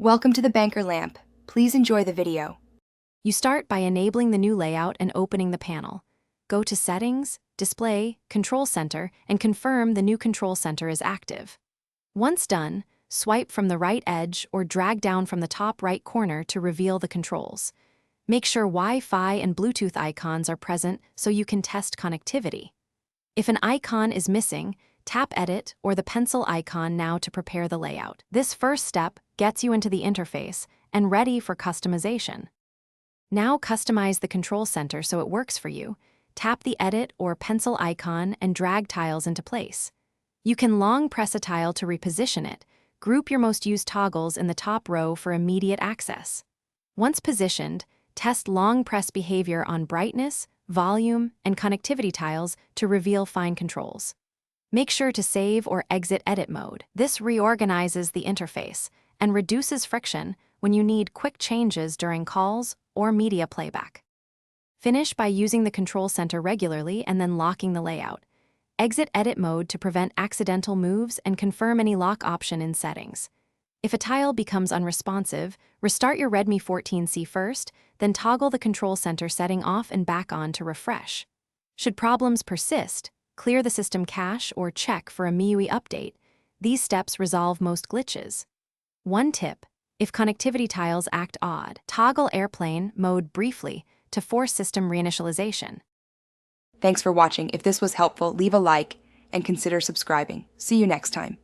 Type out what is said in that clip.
Welcome to the Banker Lamp. Please enjoy the video. You start by enabling the new layout and opening the panel. Go to Settings, Display, Control Center, and confirm the new Control Center is active. Once done, swipe from the right edge or drag down from the top right corner to reveal the controls. Make sure Wi-Fi and Bluetooth icons are present so you can test connectivity. If an icon is missing, tap Edit or the pencil icon now to prepare the layout. This first step gets you into the interface and ready for customization. Now customize the control center so it works for you. Tap the Edit or pencil icon and drag tiles into place. You can long press a tile to reposition it. Group your most used toggles in the top row for immediate access. Once positioned, test long press behavior on brightness, volume, and connectivity tiles to reveal fine controls. Make sure to save or exit edit mode. This reorganizes the interface and reduces friction when you need quick changes during calls or media playback. Finish by using the control center regularly and then locking the layout. Exit edit mode to prevent accidental moves and confirm any lock option in settings. If a tile becomes unresponsive, restart your Redmi 14C first, then toggle the control center setting off and back on to refresh. Should problems persist, clear the system cache or check for a MIUI update. These steps resolve most glitches. One tip: if connectivity tiles act odd, toggle airplane mode briefly to force system reinitialization. Thanks for watching. If this was helpful, leave a like and consider subscribing. See you next time.